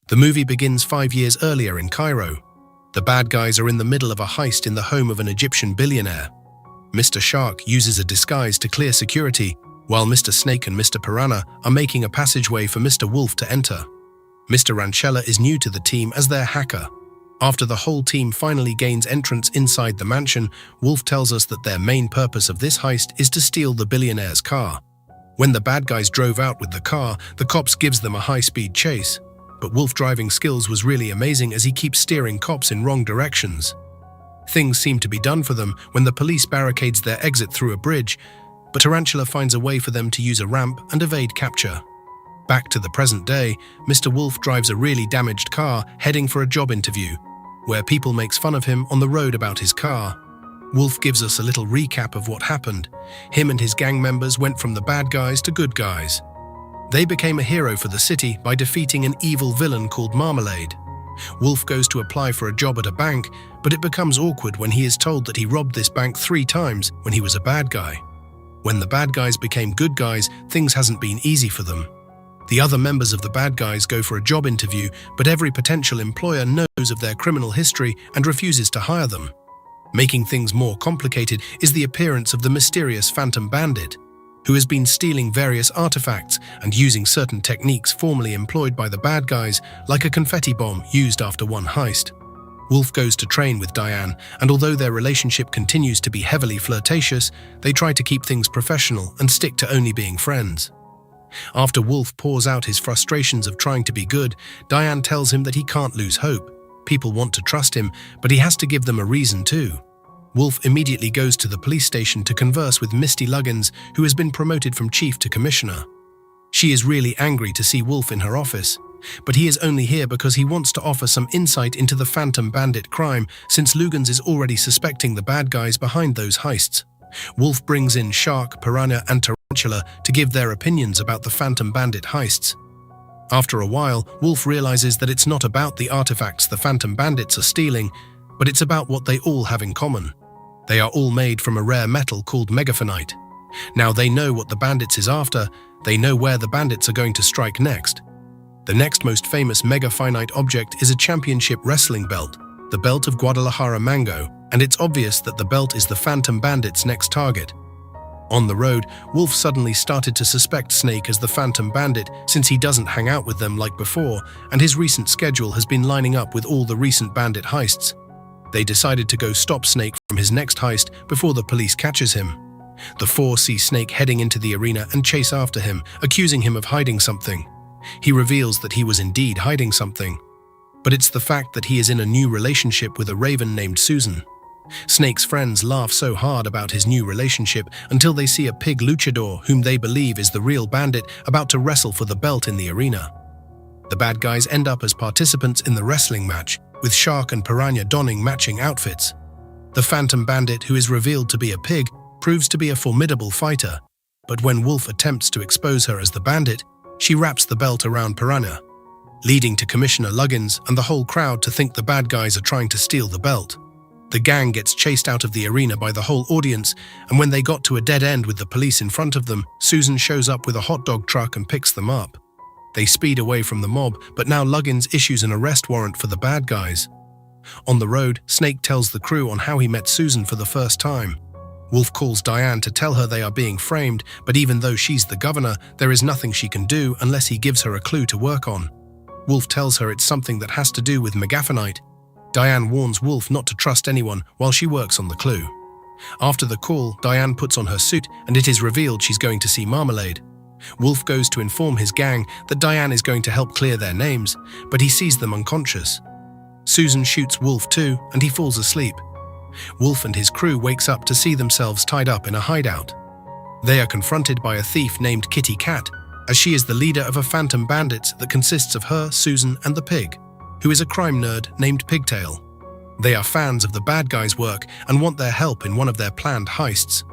The movie begins 5 years earlier in Cairo. The bad guys are in the middle of a heist in the home of an Egyptian billionaire. Mr. Shark uses a disguise to clear security, while Mr. Snake and Mr. Piranha are making a passageway for Mr. Wolf to enter. Mr. Ranchella is new to the team as their hacker. After the whole team finally gains entrance inside the mansion, Wolf tells us that their main purpose of this heist is to steal the billionaire's car. When the bad guys drove out with the car, the cops gives them a high-speed chase. But Wolf's driving skills was really amazing as he keeps steering cops in wrong directions. Things seem to be done for them when the police barricades their exit through a bridge, but Tarantula finds a way for them to use a ramp and evade capture. Back to the present day, Mr. Wolf drives a really damaged car heading for a job interview, where people makes fun of him on the road about his car. Wolf gives us a little recap of what happened. Him and his gang members went from the bad guys to good guys. They became a hero for the city by defeating an evil villain called Marmalade. Wolf goes to apply for a job at a bank, but it becomes awkward when he is told that he robbed this bank 3 times when he was a bad guy. When the bad guys became good guys, things hasn't been easy for them. The other members of the bad guys go for a job interview, but every potential employer knows of their criminal history and refuses to hire them. Making things more complicated is the appearance of the mysterious Phantom Bandit, who has been stealing various artifacts and using certain techniques formerly employed by the bad guys, like a confetti bomb used after one heist. Wolf goes to train with Diane, and although their relationship continues to be heavily flirtatious, they try to keep things professional and stick to only being friends. After Wolf pours out his frustrations of trying to be good, Diane tells him that he can't lose hope. People want to trust him, but he has to give them a reason too. Wolf immediately goes to the police station to converse with Misty Luggins, who has been promoted from chief to commissioner. She is really angry to see Wolf in her office, but he is only here because he wants to offer some insight into the Phantom Bandit crime, since Luggins is already suspecting the bad guys behind those heists. Wolf brings in Shark, Piranha and Tarantula to give their opinions about the Phantom Bandit heists. After a while, Wolf realizes that it's not about the artifacts the Phantom Bandits are stealing, but it's about what they all have in common. They are all made from a rare metal called megafinite. Now they know what the bandits is after, they know where the bandits are going to strike next. The next most famous megafinite object is a championship wrestling belt, the belt of Guadalajara Mango, and it's obvious that the belt is the Phantom Bandit's next target. On the road, Wolf suddenly started to suspect Snake as the Phantom Bandit since he doesn't hang out with them like before, and his recent schedule has been lining up with all the recent bandit heists. They decided to go stop Snake from his next heist before the police catches him. The 4 see Snake heading into the arena and chase after him, accusing him of hiding something. He reveals that he was indeed hiding something, but it's the fact that he is in a new relationship with a raven named Susan. Snake's friends laugh so hard about his new relationship until they see a pig luchador whom they believe is the real bandit about to wrestle for the belt in the arena. The bad guys end up as participants in the wrestling match, with Shark and Piranha donning matching outfits. The Phantom Bandit, who is revealed to be a pig, proves to be a formidable fighter, but when Wolf attempts to expose her as the bandit, she wraps the belt around Piranha, leading to Commissioner Luggins and the whole crowd to think the bad guys are trying to steal the belt. The gang gets chased out of the arena by the whole audience, and when they got to a dead end with the police in front of them, Susan shows up with a hot dog truck and picks them up. They speed away from the mob, but now Luggins issues an arrest warrant for the bad guys. On the road, Snake tells the crew on how he met Susan for the first time. Wolf calls Diane to tell her they are being framed, but even though she's the governor, there is nothing she can do unless he gives her a clue to work on. Wolf tells her it's something that has to do with megafinite. Diane warns Wolf not to trust anyone while she works on the clue. After the call, Diane puts on her suit and it is revealed she's going to see Marmalade. Wolf goes to inform his gang that Diane is going to help clear their names, but he sees them unconscious. Susan shoots Wolf too, and he falls asleep. Wolf and his crew wakes up to see themselves tied up in a hideout. They are confronted by a thief named Kitty Cat, as she is the leader of a Phantom Bandits that consists of her, Susan, and the pig, who is a crime nerd named Pigtail. They are fans of the bad guys' work and want their help in one of their planned heists.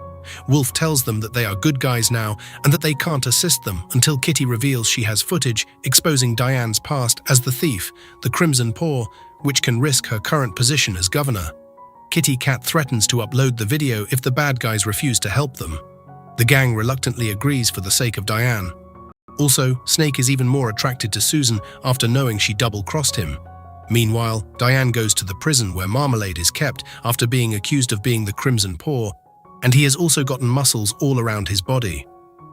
Wolf tells them that they are good guys now and that they can't assist them until Kitty reveals she has footage exposing Diane's past as the thief, the Crimson Paw, which can risk her current position as governor. Kitty Cat threatens to upload the video if the bad guys refuse to help them. The gang reluctantly agrees for the sake of Diane. Also, Snake is even more attracted to Susan after knowing she double-crossed him. Meanwhile, Diane goes to the prison where Marmalade is kept after being accused of being the Crimson Paw, and he has also gotten muscles all around his body.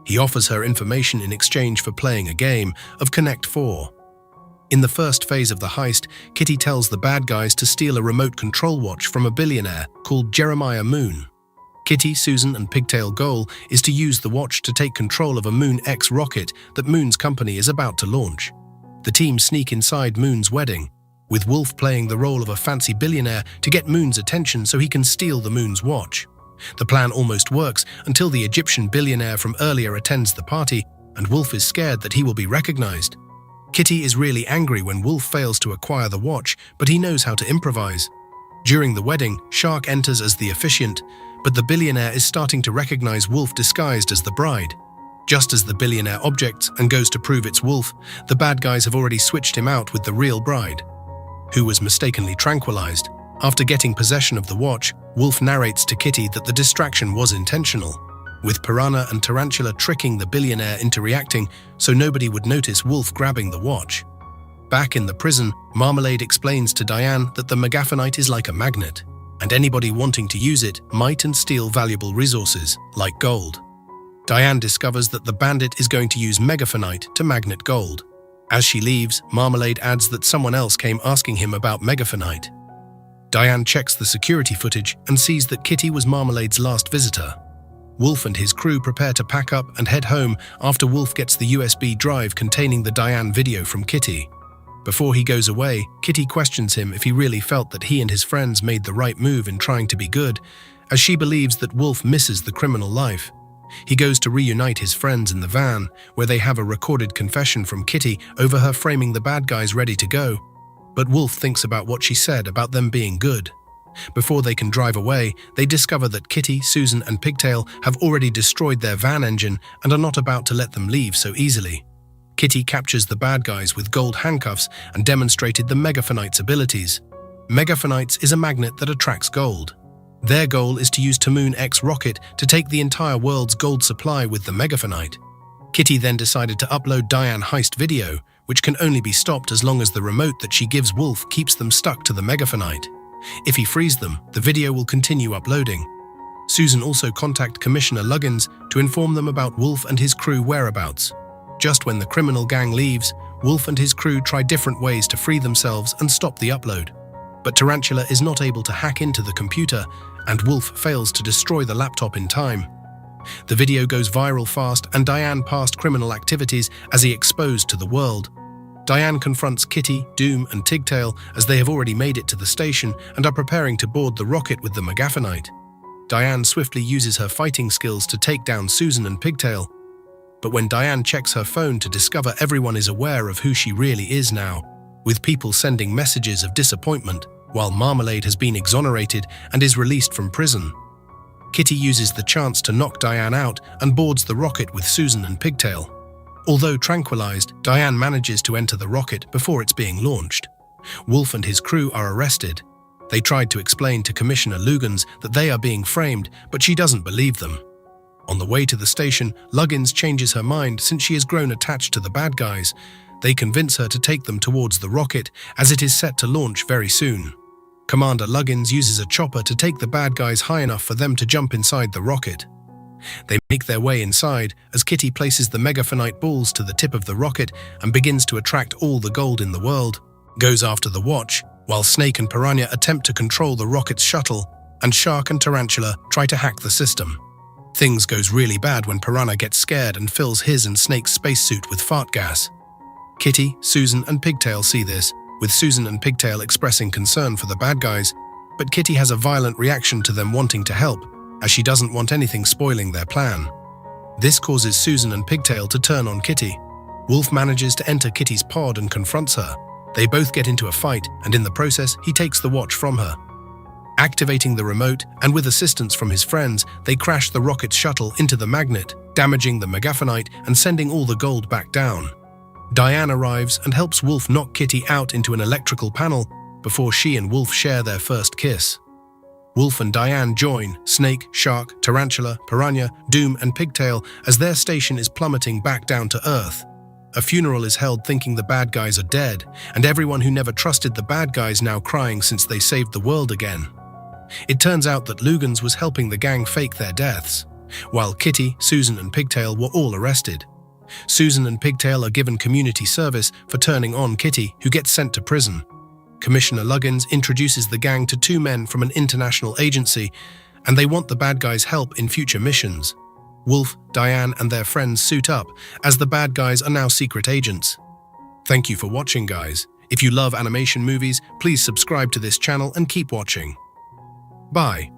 He offers her information in exchange for playing a game of Connect 4. In the first phase of the heist, Kitty tells the bad guys to steal a remote control watch from a billionaire called Jeremiah Moon. Kitty, Susan, and Pigtail's goal is to use the watch to take control of a Moon X rocket that Moon's company is about to launch. The team sneak inside Moon's wedding, with Wolf playing the role of a fancy billionaire to get Moon's attention so he can steal the Moon's watch. The plan almost works until the Egyptian billionaire from earlier attends the party, and Wolf is scared that he will be recognized. Kitty is really angry when Wolf fails to acquire the watch, but he knows how to improvise. During the wedding, Shark enters as the officiant, but the billionaire is starting to recognize Wolf disguised as the bride. Just as the billionaire objects and goes to prove it's Wolf, the bad guys have already switched him out with the real bride, who was mistakenly tranquilized. After getting possession of the watch, Wolf narrates to Kitty that the distraction was intentional, with Piranha and Tarantula tricking the billionaire into reacting so nobody would notice Wolf grabbing the watch. Back in the prison, Marmalade explains to Diane that the Megaphonite is like a magnet, and anybody wanting to use it might and steal valuable resources, like gold. Diane discovers that the bandit is going to use Megaphonite to magnet gold. As she leaves, Marmalade adds that someone else came asking him about Megaphonite. Diane checks the security footage and sees that Kitty was Marmalade's last visitor. Wolf and his crew prepare to pack up and head home after Wolf gets the USB drive containing the Diane video from Kitty. Before he goes away, Kitty questions him if he really felt that he and his friends made the right move in trying to be good, as she believes that Wolf misses the criminal life. He goes to reunite his friends in the van, where they have a recorded confession from Kitty over her framing the bad guys ready to go. But Wolf thinks about what she said about them being good. Before they can drive away, they discover that Kitty, Susan, and Pigtail have already destroyed their van engine and are not about to let them leave so easily. Kitty captures the bad guys with gold handcuffs and demonstrated the Megaphonite's abilities. Megaphonites is a magnet that attracts gold. Their goal is to use the Moon X rocket to take the entire world's gold supply with the Megaphonite. Kitty then decided to upload Diane heist video, which can only be stopped as long as the remote that she gives Wolf keeps them stuck to the Megaphonite. If he frees them, the video will continue uploading. Susan also contacts Commissioner Luggins to inform them about Wolf and his crew whereabouts. Just when the criminal gang leaves, Wolf and his crew try different ways to free themselves and stop the upload. But Tarantula is not able to hack into the computer, and Wolf fails to destroy the laptop in time. The video goes viral fast, and Diane past criminal activities as he exposed to the world. Diane confronts Kitty, Doom, and Tigtail as they have already made it to the station and are preparing to board the rocket with the Megaphonite. Diane swiftly uses her fighting skills to take down Susan and Pigtail. But when Diane checks her phone to discover everyone is aware of who she really is now, with people sending messages of disappointment, while Marmalade has been exonerated and is released from prison. Kitty uses the chance to knock Diane out and boards the rocket with Susan and Pigtail. Although tranquilized, Diane manages to enter the rocket before it's being launched. Wolf and his crew are arrested. They tried to explain to Commissioner Luggins that they are being framed, but she doesn't believe them. On the way to the station, Luggins changes her mind since she has grown attached to the bad guys. They convince her to take them towards the rocket, as it is set to launch very soon. Commander Luggins uses a chopper to take the bad guys high enough for them to jump inside the rocket. They make their way inside as Kitty places the Megaphonite balls to the tip of the rocket and begins to attract all the gold in the world, goes after the watch, while Snake and Piranha attempt to control the rocket's shuttle, and Shark and Tarantula try to hack the system. Things goes really bad when Piranha gets scared and fills his and Snake's spacesuit with fart gas. Kitty, Susan, and Pigtail see this, with Susan and Pigtail expressing concern for the bad guys, but Kitty has a violent reaction to them wanting to help, as she doesn't want anything spoiling their plan. This causes Susan and Pigtail to turn on Kitty. Wolf manages to enter Kitty's pod and confronts her. They both get into a fight, and in the process, he takes the watch from her. Activating the remote, and with assistance from his friends, they crash the rocket's shuttle into the magnet, damaging the Megaphonite and sending all the gold back down. Diane arrives and helps Wolf knock Kitty out into an electrical panel before she and Wolf share their first kiss. Wolf and Diane join Snake, Shark, Tarantula, Piranha, Doom, and Pigtail as their station is plummeting back down to Earth. A funeral is held thinking the bad guys are dead, and everyone who never trusted the bad guys now crying since they saved the world again. It turns out that Lugans was helping the gang fake their deaths, while Kitty, Susan and Pigtail were all arrested. Susan and Pigtail are given community service for turning on Kitty, who gets sent to prison. Commissioner Luggins introduces the gang to two men from an international agency, and they want the bad guys' help in future missions. Wolf, Diane and their friends suit up, as the bad guys are now secret agents. Thank you for watching, guys. If you love animation movies, please subscribe to this channel and keep watching. Bye.